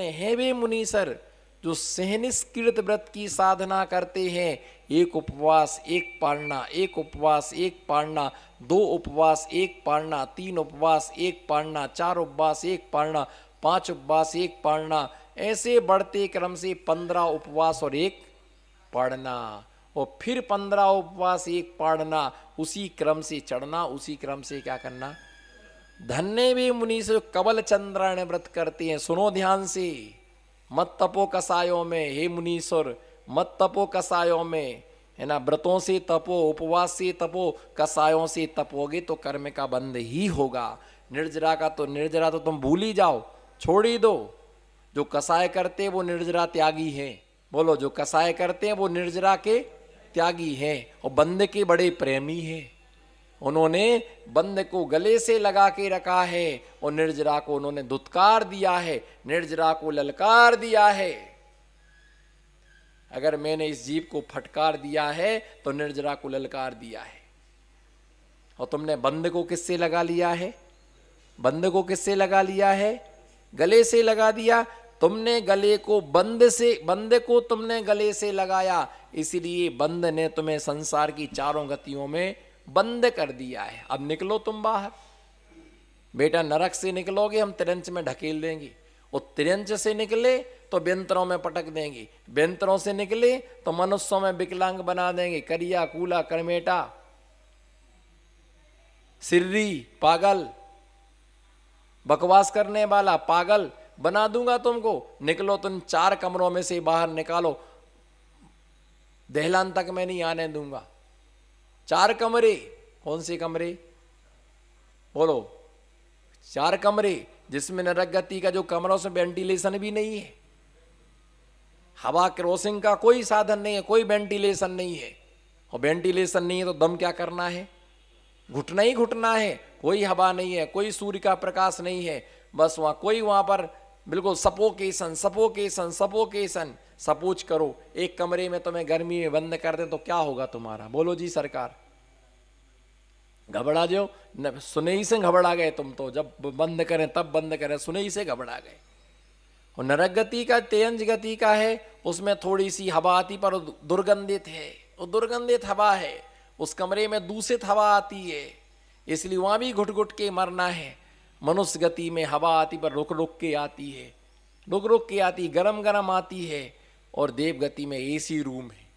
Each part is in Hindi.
धन्य है वे मुनीसर जो सहनिष्कृत व्रत की साधना करते हैं। एक उपवास एक पालना, एक उपवास एक पालना, 2 उपवास एक पालना, 3 उपवास एक पालना, 4 उपवास एक पालना, 5 उपवास एक पालना, ऐसे बढ़ते क्रम से 15 उपवास और एक पालना, और फिर 15 उपवास एक पालना, उसी क्रम से चढ़ना, उसी क्रम से क्या करना। धन्य वे मुनि से कवल चंद्रायण व्रत करते हैं। सुनो ध्यान से, मत तपो कसायों में, हे मुनीश्वर मत तपो कसायों में, है ना। व्रतों से तपो, उपवास से तपो, कसायों से तपोगे तो कर्म का बंध ही होगा। निर्जरा का तो निर्जरा तो तुम भूल ही जाओ, छोड़ ही दो। जो कसाय करते वो निर्जरा त्यागी हैं। बोलो, जो कसाय करते हैं वो निर्जरा के त्यागी हैं और बंध के बड़े प्रेमी हैं। उन्होंने बंध को गले से लगा के रखा है और निर्जरा को उन्होंने धुतकार दिया है, निर्जरा को ललकार दिया है। अगर मैंने इस जीव को फटकार दिया है तो निर्जरा को ललकार दिया है। और तुमने बंध को किससे लगा लिया है? बंध को किससे लगा लिया है? गले से लगा दिया। तुमने गले को बंध को तुमने गले से लगाया, इसलिए बंध ने तुम्हें संसार की चारों गतियों में बंद कर दिया है। अब निकलो तुम बाहर। बेटा नरक से निकलोगे हम तिरंच में ढकेल देंगे, और तिरंच से निकले तो व्यंतरों में पटक देंगे, व्यंतरों से निकले तो मनुष्यों में विकलांग बना देंगे। करिया कूला करमेटा सिर्री पागल, बकवास करने वाला पागल बना दूंगा तुमको। निकलो तुम 4 कमरों में से बाहर निकालो, दहलान तक मैं नहीं आने दूंगा। 4 कमरे, कौन से कमरे? बोलो, 4 कमरे जिसमें नरक गति का जो कमरा उसमें वेंटिलेशन भी नहीं है, हवा क्रॉसिंग का कोई साधन नहीं है, कोई वेंटिलेशन नहीं है। और वेंटिलेशन नहीं है तो दम क्या करना है? घुटना ही घुटना है। कोई हवा नहीं है, कोई सूर्य का प्रकाश नहीं है, बस वहां पर बिल्कुल सपोकेशन सपोकेशन सपोकेशन। सपोज करो एक कमरे में तुम्हें गर्मी में बंद कर दें तो क्या होगा तुम्हारा? बोलो जी सरकार। घबरा जो, सुने ही से घबरा गए तुम तो, जब बंद करें तब बंद करें, सुने ही से घबरा गए। और नरक गति का तेज गति का है, उसमें थोड़ी सी हवा आती पर दुर्गंधित है, वो दुर्गंधित हवा है। उस कमरे में दूषित हवा आती है, इसलिए वहां भी घुट घुट के मरना है। मनुष्य गति में हवा आती पर रुक रुक के आती है, रुक रुक के आती, गरम गरम आती है। और देव गति में एसी रूम है।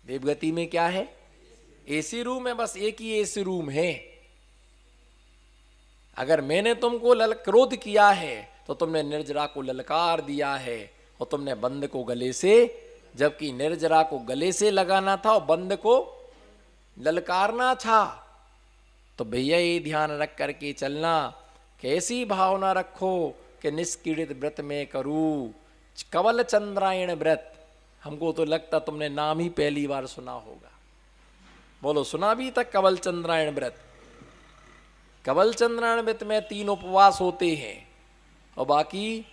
देव गति में क्या है? एसी रूम है, बस एक ही एसी रूम है। अगर मैंने तुमको क्रोध किया है तो तुमने निर्जरा को ललकार दिया है, और तुमने बंद को गले से, जबकि निर्जरा को गले से लगाना था और बंद को ललकारना था। तो भैया ये ध्यान रख करके चलना, कैसी भावना रखो कि निष्क्रियत व्रत में करूं कवल चंद्रायण व्रत। हमको तो लगता तुमने नाम ही पहली बार सुना होगा। बोलो, सुना भी तक कवल चंद्रायण व्रत? कवल चंद्रायण व्रत में 3 उपवास होते हैं और बाकी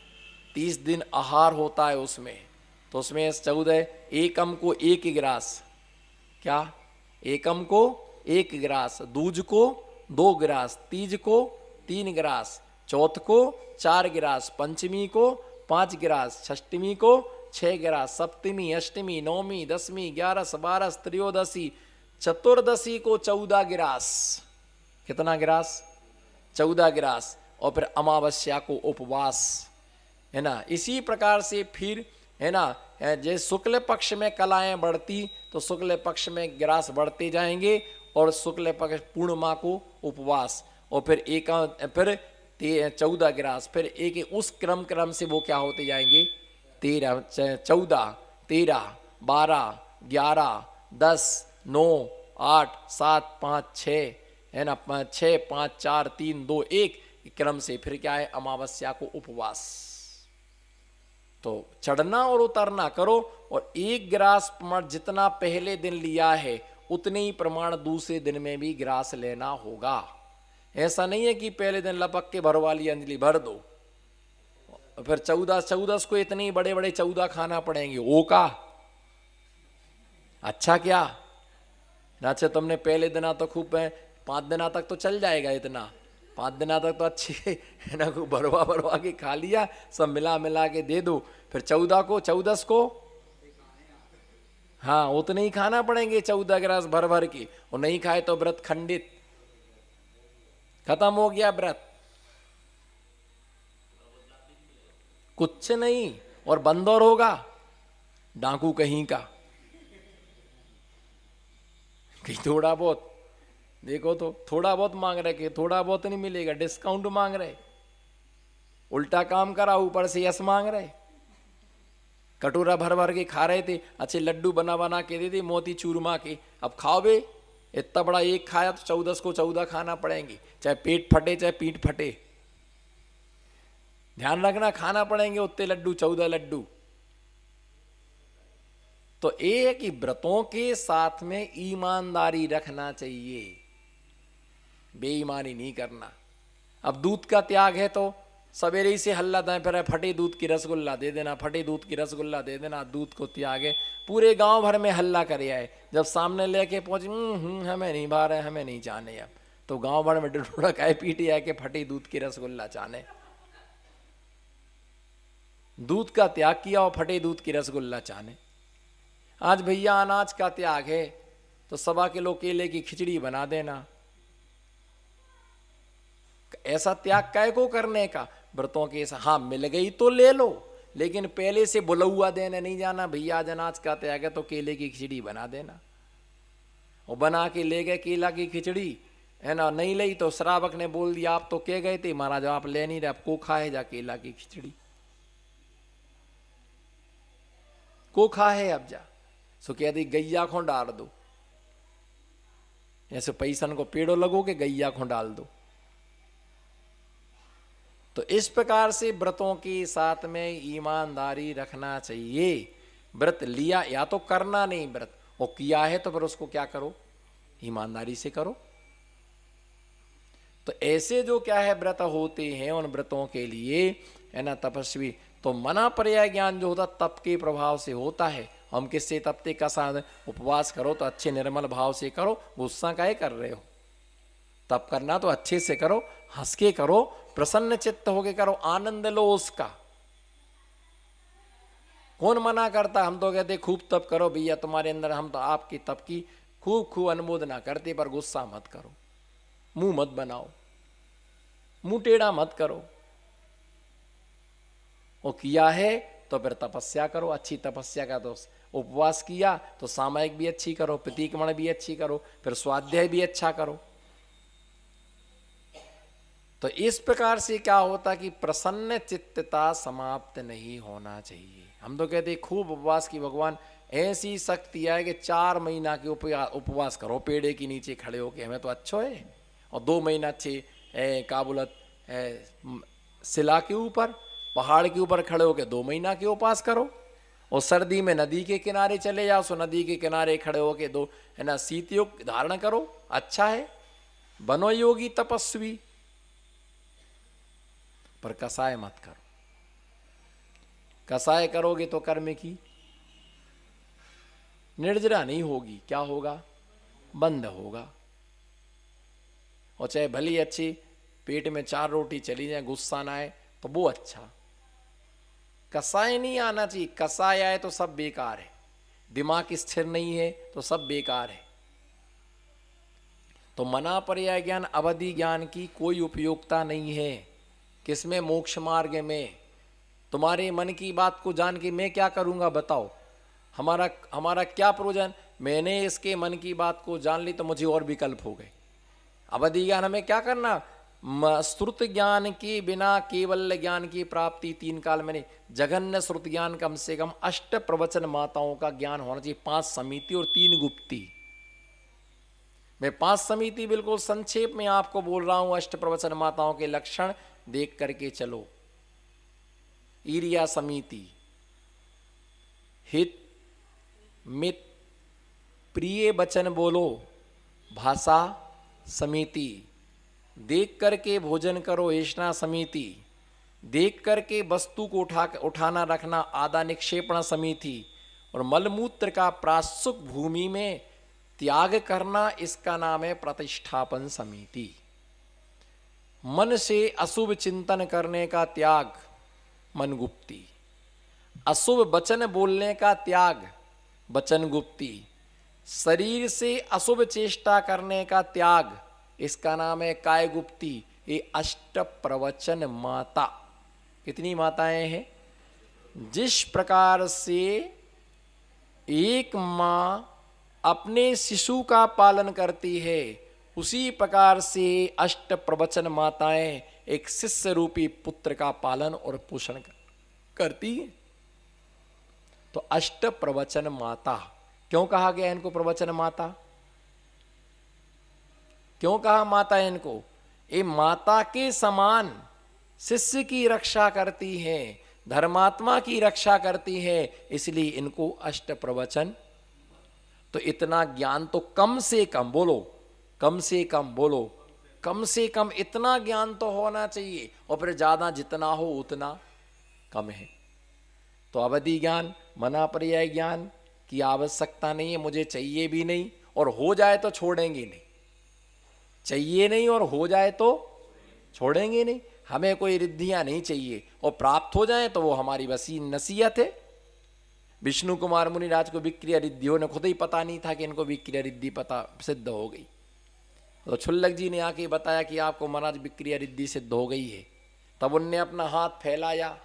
30 दिन आहार होता है उसमें। तो उसमें 14, एकम को 1 गिलास, क्या? एकम को 1 गिलास, दूज को 2 गिलास, तीज को 3 गिलास, चौथ को 4 गिलास, पंचमी को 5 गिलास, षष्टमी को 6 गिलास, सप्तमी, अष्टमी, नवमी, दसवीं, 11, 12, त्रयोदशी, चतुर्दशी को 14 गिलास। कितना गिलास? 14 गिलास। और फिर अमावस्या को उपवास, है ना। इसी प्रकार से फिर, है ना, जैसे शुक्ल पक्ष में कलाएं बढ़ती तो शुक्ल पक्ष में गिलास बढ़ते जाएंगे, और शुक्ल पक्ष पूर्णिमा को उपवास, और फिर 14 गिलास, फिर एक उस क्रम से वो क्या होते जाएंगे? 13, 14, 13, 12, 11, 10, 9, 8, 7, 5, 6, है ना, 6, 5, 4, 3, 2, 1 क्रम से फिर क्या है? अमावस्या को उपवास। तो चढ़ना और उतरना करो, और 1 गिलास प्रमाण जितना पहले दिन लिया है उतने ही प्रमाण दूसरे दिन में भी गिलास लेना होगा। ऐसा नहीं है कि पहले दिन लपक के भरवा लिया, अंजलि भर दो, फिर 14 को इतने बड़े बड़े 14 खाना पड़ेंगे। ओ का अच्छा क्या? अच्छा तुमने पहले दिना तो खूब 5 दिना तक तो चल जाएगा इतना, 5 दिना तक तो अच्छे है ना, को भरवा भरवा के खा लिया, सब मिला मिला के दे दो, फिर 14 को 14 को हाँ उतने ही खाना पड़ेंगे 14 गिलास भर भर के, और नहीं खाए तो व्रत खंडित, खत्म हो गया व्रत, कुछ नहीं। और बंदौर होगा डाकू कहीं का, कहीं थोड़ा बहुत देखो तो थोड़ा बहुत मांग रहे, कि थोड़ा बहुत नहीं मिलेगा, डिस्काउंट मांग रहे, उल्टा काम करा, ऊपर से यस मांग रहे। कटोरा भर भर के खा रहे थे, अच्छे लड्डू बना बना के दे दी मोती चूरमा के, अब खाओ बे, इतना बड़ा एक खाया तो 14 को 14 खाना पड़ेंगे, चाहे पेट फटे चाहे पीठ फटे, ध्यान रखना, खाना पड़ेंगे उतने लड्डू, 14 लड्डू। तो ये है कि व्रतों के साथ में ईमानदारी रखना चाहिए, बेईमानी नहीं करना। अब दूध का त्याग है तो सवेरे ही से हल्ला दें, फिर फटे दूध की रसगुल्ला दे देना, फटे दूध की रसगुल्ला दे देना, दूध को त्याग है, पूरे गांव भर में हल्ला करे आए, जब सामने लेके पहुंचे हमें नहीं भा रहे, हमें नहीं जाने, अब तो गांव भर में डोड़ा काय पीटे आए के फटे दूध की रसगुल्ला चाहने, दूध का त्याग किया और फटे दूध की रसगुल्ला चाहने। आज भैया अनाज का त्याग है तो 1.25 किलो केले की खिचड़ी बना देना, ऐसा त्याग काय को करने का, व्रतों के ऐसा, हाँ मिल गई तो ले लो, लेकिन पहले से बुलौआ देने नहीं जाना, भैया आज अनाज का त्याग है तो केले की खिचड़ी बना देना, और बना के ले गए केला की खिचड़ी, है ना, नहीं ली तो श्रावक ने बोल दिया आप तो कह गए थे महाराज आप ले नहीं रहे, आपको खाए जा केला की खिचड़ी, को खा है अब जा, सो कह दी गैया को डाल दो, ऐसे पैसन को पेड़ों लगोगे गैया को डाल दो। तो इस प्रकार से व्रतों के साथ में ईमानदारी रखना चाहिए। व्रत लिया या तो करना नहीं व्रत, और किया है तो फिर उसको क्या करो, ईमानदारी से करो। तो ऐसे जो क्या है व्रत होते हैं, उन व्रतों के लिए है ना तपस्वी, तो मना पर्याय ज्ञान जो होता तप के प्रभाव से होता है। हम किससे तपते का साथ, उपवास करो तो अच्छे निर्मल भाव से करो, गुस्सा काहे कर रहे हो, तप करना तो अच्छे से करो, हंस के करो, प्रसन्न चित्त होके करो, आनंद लो उसका। कौन मना करता, हम तो कहते खूब तप करो भैया तुम्हारे अंदर, हम तो आपकी तप की खूब खूब अनुमोदना करते, पर गुस्सा मत करो, मुंह मत बनाओ, मुंह टेढ़ा मत करो। वो किया है तो फिर तपस्या करो, अच्छी तपस्या का, तो उपवास किया तो सामयिक भी अच्छी करो, प्रतीकमण भी अच्छी करो, फिर स्वाध्याय भी अच्छा करो। तो इस प्रकार से क्या होता कि प्रसन्न चित्तता समाप्त नहीं होना चाहिए। हम तो कहते खूब उपवास की, भगवान ऐसी शक्ति है कि 4 महीना के उपवास करो पेड़े के नीचे खड़े होके, हमें तो अच्छो है, और 2 महीना अच्छे काबुलत शिला के ऊपर, पहाड़ के ऊपर खड़े होके 2 महीना के उपवास करो, और सर्दी में नदी के किनारे चले जाओ, सो नदी के किनारे खड़े होके 2 है ना शीत योग धारण करो, अच्छा है, बनो योगी तपस्वी, पर कसाय मत करो। कसाय करोगे तो कर्म की निर्जरा नहीं होगी, क्या होगा, बंद होगा। और चाहे भली अच्छी पेट में 4 रोटी चली जाए, गुस्सा ना आए तो वो अच्छा, कसाय नहीं आना चाहिए। कसाय आए तो सब बेकार है, दिमाग स्थिर नहीं है तो सब बेकार है। तो मना पर्याय ज्ञान, अवधि ज्ञान की कोई उपयोगिता नहीं है। किसमें, मोक्ष मार्ग में। तुम्हारे मन की बात को जान के मैं क्या करूंगा बताओ, हमारा क्या प्रयोजन। मैंने इसके मन की बात को जान ली तो मुझे और विकल्प हो गए। अवधि ज्ञान हमें क्या करना, श्रुत ज्ञान के बिना केवल ज्ञान की प्राप्ति 3 काल में नहीं, जघन्य श्रुत ज्ञान कम से कम 8 प्रवचन माताओं का ज्ञान होना चाहिए, 5 समिति और 3 गुप्ती। मैं 5 समिति बिल्कुल संक्षेप में आपको बोल रहा हूं, 8 प्रवचन माताओं के लक्षण देख करके चलो। ईरिया समिति, हित मित प्रिय वचन बोलो, भाषा समिति, देख करके भोजन करो ऐष्णा समिति, देख करके वस्तु को उठाना रखना आदा निक्षेपण समिति, और मलमूत्र का प्रासुक भूमि में त्याग करना, इसका नाम है प्रतिष्ठापन समिति। मन से अशुभ चिंतन करने का त्याग मन गुप्ती, अशुभ वचन बोलने का त्याग वचन गुप्ती, शरीर से अशुभ चेष्टा करने का त्याग इसका नाम है काय गुप्ती। ये अष्ट प्रवचन माता, कितनी माताएं हैं? जिस प्रकार से एक माँ अपने शिशु का पालन करती है, उसी प्रकार से अष्ट प्रवचन माताएं एक शिष्य रूपी पुत्र का पालन और पोषण करती है। तो अष्ट प्रवचन माता क्यों कहा गया इनको? प्रवचन माता क्यों कहा माता है इनको? ये माता के समान शिष्य की रक्षा करती हैं, धर्मात्मा की रक्षा करती हैं, इसलिए इनको अष्ट प्रवचन। तो इतना ज्ञान तो कम से कम बोलो, कम से कम बोलो, कम से कम इतना ज्ञान तो होना चाहिए। और फिर ज्यादा जितना हो उतना कम है। तो अवधि ज्ञान, मना पर्याय ज्ञान की आवश्यकता नहीं है, मुझे चाहिए भी नहीं, और हो जाए तो छोड़ेंगे नहीं। चाहिए नहीं और हो जाए तो छोड़ेंगे नहीं। हमें कोई रिद्धियां नहीं चाहिए, और प्राप्त हो जाए तो वो हमारी वसी नसीहत है। विष्णु कुमार मुनिराज को विक्रिया रिद्धियों ने खुद ही पता नहीं था कि इनको विक्रिया रिद्धि पता सिद्ध हो गई। तो छुल्लक जी ने आके बताया कि आपको महाराज विक्रिया रिद्धि सिद्ध हो गई है। तब उनने अपना हाथ फैलाया,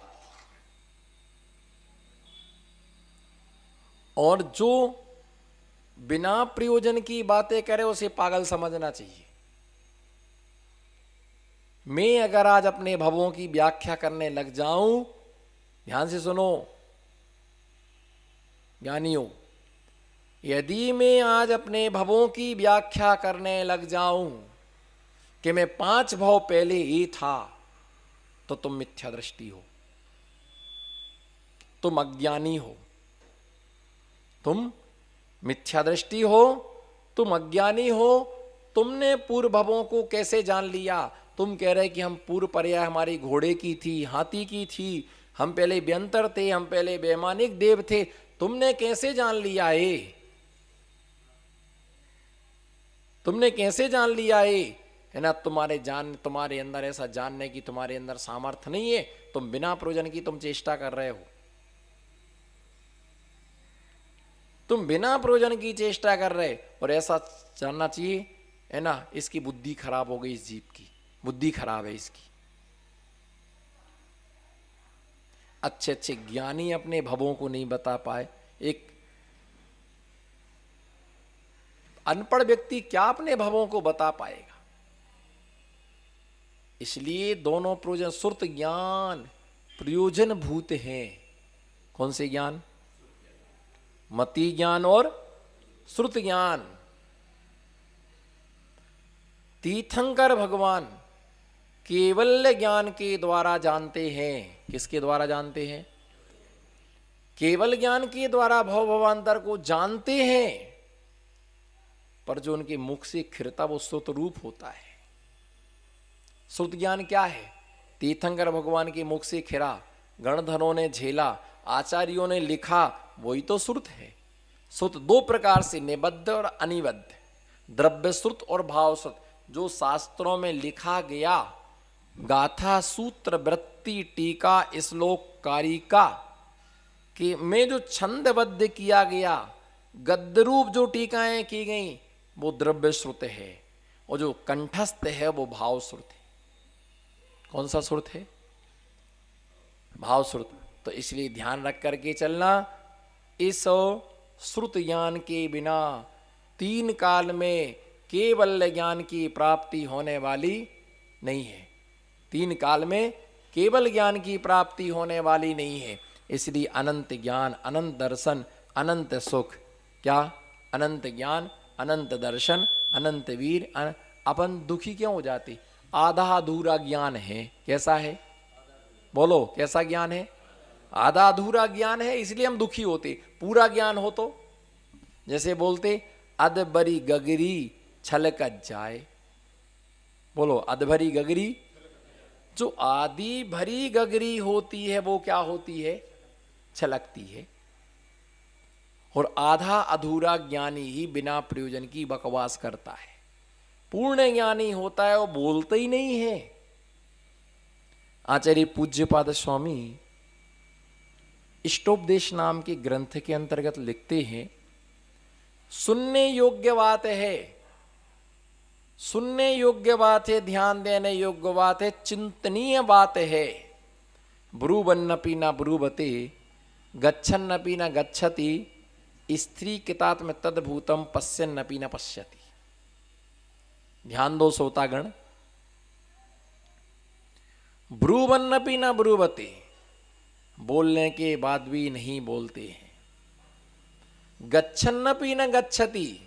और जो बिना प्रयोजन की बातें करे उसे पागल समझना चाहिए। मैं अगर आज अपने भवों की व्याख्या करने लग जाऊं, ध्यान से सुनो ज्ञानियों, यदि मैं आज अपने भवों की व्याख्या करने लग जाऊं कि मैं 5 भव पहले ही था, तो तुम मिथ्या दृष्टि हो, तुम अज्ञानी हो, तुम मिथ्या दृष्टि हो, तुम अज्ञानी हो। तुमने पूर्व भवों को कैसे जान लिया? तुम कह रहे कि हम पूर्व पर्याय हमारी घोड़े की थी, हाथी की थी, हम पहले व्यंतर थे, हम पहले वैमानिक देव थे। तुमने कैसे जान लिया है? तुमने कैसे जान लिया है ना? तुम्हारे अंदर ऐसा जानने की तुम्हारे अंदर सामर्थ्य नहीं है। तुम बिना प्रयोजन की तुम चेष्टा कर रहे हो, तुम बिना प्रयोजन की चेष्टा कर रहे। और ऐसा जानना चाहिए है ना, इसकी बुद्धि खराब हो गई, इस जीव की बुद्धि खराब है इसकी। अच्छे अच्छे ज्ञानी अपने भवों को नहीं बता पाए, एक अनपढ़ व्यक्ति क्या अपने भवों को बता पाएगा? इसलिए दोनों प्रयोजन, श्रुत ज्ञान प्रयोजन भूत हैं। कौन से ज्ञान? मति ज्ञान और श्रुत ज्ञान। तीर्थंकर भगवान केवल ज्ञान के द्वारा जानते हैं। किसके द्वारा जानते हैं? केवल ज्ञान के द्वारा भव भवांतर को जानते हैं, पर जो उनके मुख से खिरता वो श्रुत रूप होता है। श्रुत ज्ञान क्या है? तीर्थंकर भगवान के मुख से खिरा, गणधरों ने झेला, आचार्यों ने लिखा, वही तो श्रुत है। श्रुत 2 प्रकार से, निबद्ध और अनिबद्ध, द्रव्य श्रुत और भाव श्रुत। जो शास्त्रों में लिखा गया, गाथा, सूत्र, वृत्ति, टीका, श्लोक, कारिका कि में जो छंदबद्ध किया गया, गद्य रूप जो टीकाएं की गई, वो द्रव्य श्रुत है, और जो कंठस्थ है वो भाव श्रुत है। कौन सा श्रुत है? भाव श्रुत। तो इसलिए ध्यान रख करके चलना, इस श्रुत ज्ञान के बिना 3 काल में केवल ज्ञान की प्राप्ति होने वाली नहीं है। 3 काल में केवल ज्ञान की प्राप्ति होने वाली नहीं है। इसलिए अनंत ज्ञान, अनंत दर्शन, अनंत सुख, क्या? अनंत ज्ञान, अनंत दर्शन, अनंत वीर। अपन दुखी क्यों हो जाते? आधा अधूरा ज्ञान है। कैसा है? बोलो, कैसा ज्ञान है? आधा अधूरा ज्ञान है, इसलिए हम दुखी होते। पूरा ज्ञान हो तो जैसे बोलते, अधभरी गगरी छलकत जाए। बोलो, अधभरी गगरी। जो आदि भरी गगरी होती है वो क्या होती है? छलकती है। और आधा अधूरा ज्ञानी ही बिना प्रयोजन की बकवास करता है। पूर्ण ज्ञानी होता है वो बोलता ही नहीं है, आचार्य पूज्यपाद स्वामी इष्टोपदेश नाम के ग्रंथ के अंतर्गत लिखते हैं, सुनने योग्य बात है, सुनने योग्य बात है, ध्यान देने योग्य बात है, चिंतनीय बात है। ब्रूवन्नपि न ब्रूवते, गच्छन्नपि न गच्छति, स्त्री कितात में तद्भूतम पश्यन्नपि न पश्यति। ध्यान दो श्रोतागण, ब्रूवन्नपि न ब्रूवते, बोलने के बाद भी नहीं बोलते हैं। गच्छन्नपि न गच्छति,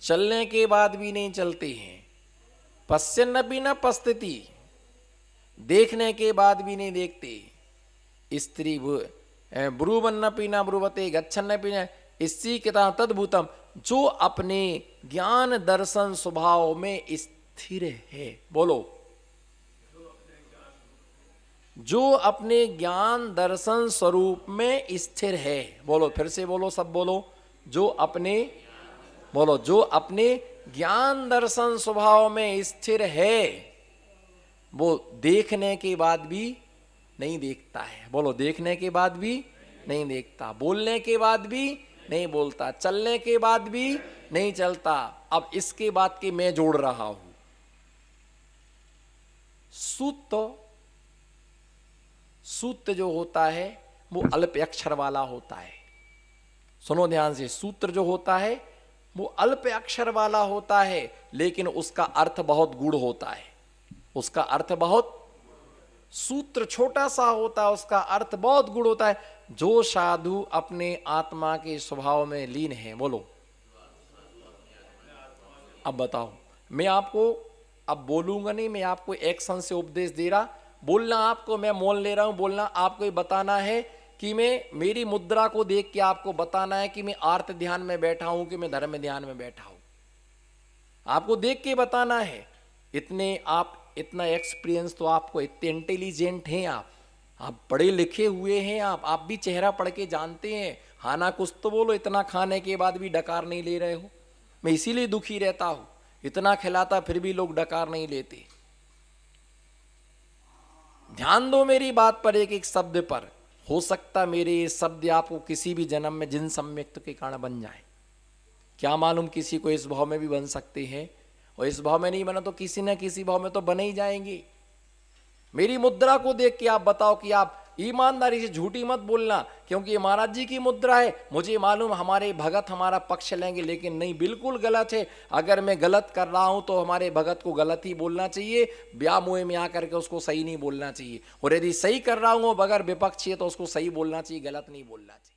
चलने के बाद भी नहीं चलते हैं। पश्यन्नपि न पश्यति, देखने के बाद भी नहीं देखते। स्त्री ब्रूवन्नपि न ब्रूवते, गच्छन्नपि न, स्त्री किता तद्भूतम, जो अपने ज्ञान दर्शन स्वभाव में स्थिर है। बोलो, जो अपने ज्ञान दर्शन स्वरूप में स्थिर है। बोलो, फिर से बोलो, सब बोलो, जो अपने, बोलो, जो अपने ज्ञान दर्शन स्वभाव में स्थिर है, वो देखने के बाद भी नहीं देखता है। बोलो, देखने के बाद भी नहीं देखता, बोलने के बाद भी नहीं बोलता, चलने के बाद भी नहीं चलता। अब इसके बाद के मैं जोड़ रहा हूं, सूत्र जो होता है वो अल्प अक्षर वाला होता है। सुनो ध्यान से, सूत्र जो होता है वो अल्प अक्षर वाला होता है, लेकिन उसका अर्थ बहुत गूढ़ होता है। उसका अर्थ बहुत, सूत्र छोटा सा होता है, उसका अर्थ बहुत गूढ़ होता है। जो साधु अपने आत्मा के स्वभाव में लीन है, बोलो। अब बताओ, मैं आपको अब बोलूंगा नहीं, मैं आपको एक्शन से उपदेश दे रहा, बोलना आपको, मैं मोल ले रहा हूं, बोलना आपको ही बताना है कि मैं, मेरी मुद्रा को देख के आपको बताना है कि मैं आर्त ध्यान में बैठा हूं कि मैं धर्म ध्यान में बैठा हूं। आपको देख के बताना है। इतने आप, इतना एक्सपीरियंस तो आपको, इतने इंटेलिजेंट हैं आप पढ़े लिखे हुए हैं, आप भी चेहरा पढ़ के जानते हैं। खाना कुछ तो बोलो, इतना खाने के बाद भी डकार नहीं ले रहे हो। मैं इसीलिए दुखी रहता हूं, इतना खिलाता फिर भी लोग डकार नहीं लेते। ध्यान दो मेरी बात पर, एक एक शब्द पर। हो सकता मेरे ये शब्द आपको किसी भी जन्म में जिन सम्यक्त के कारण बन जाए, क्या मालूम, किसी को इस भाव में भी बन सकते हैं, और इस भाव में नहीं बना तो किसी न किसी भाव में तो बने ही जाएंगे। मेरी मुद्रा को देख के आप बताओ कि आप ईमानदारी से, झूठी मत बोलना, क्योंकि ये महाराज जी की मुद्रा है, मुझे मालूम हमारे भगत हमारा पक्ष लेंगे, लेकिन नहीं, बिल्कुल गलत है। अगर मैं गलत कर रहा हूं तो हमारे भगत को गलत ही बोलना चाहिए, व्यामोह में आकर के उसको सही नहीं बोलना चाहिए। और यदि सही कर रहा हूं, अगर विपक्षी है तो उसको सही बोलना चाहिए, गलत नहीं बोलना चाहिए।